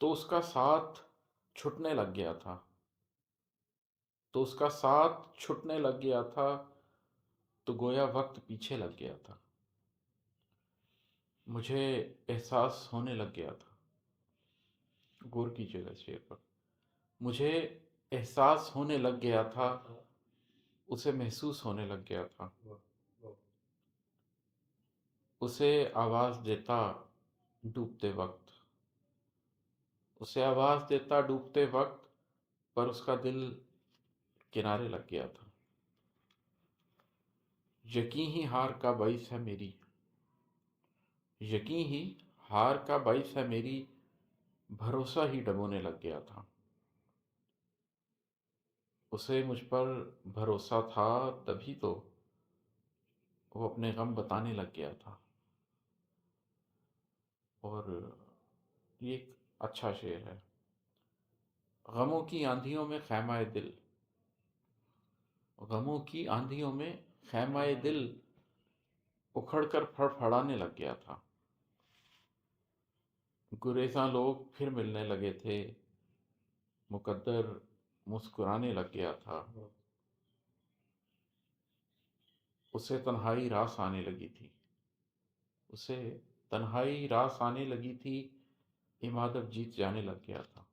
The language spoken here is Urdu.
تو اس کا ساتھ چھٹنے لگ گیا تھا تو اس کا ساتھ چھٹنے لگ گیا تھا تو گویا وقت پیچھے لگ گیا تھا۔ مجھے احساس ہونے لگ گیا تھا، غور کیجیے گا شعر پر، مجھے احساس ہونے لگ گیا تھا، اسے محسوس ہونے لگ گیا تھا، اسے آواز دیتا ڈوبتے وقت، اسے آواز دیتا ڈوبتے وقت، پر اس کا دل کنارے لگ گیا تھا۔ یقین ہی ہار کا باعث ہے میری، یقین ہی ہار کا باعث ہے میری، بھروسہ ہی ڈبونے لگ گیا تھا۔ اسے مجھ پر بھروسہ تھا، تبھی تو وہ اپنے غم بتانے لگ گیا تھا۔ اور یہ ایک اچھا شعر ہے۔ غموں کی آندھیوں میں خیمہ دل، غموں کی آندھیوں میں خیمہ دل اکھڑ کر پھڑ پھڑانے لگ گیا تھا۔ گریزاں لوگ پھر ملنے لگے تھے، مقدر مسکرانے لگ گیا تھا۔ اسے تنہائی راس آنے لگی تھی، اسے تنہائی راس آنے لگی تھی، عمادت جیت جانے لگ گیا تھا۔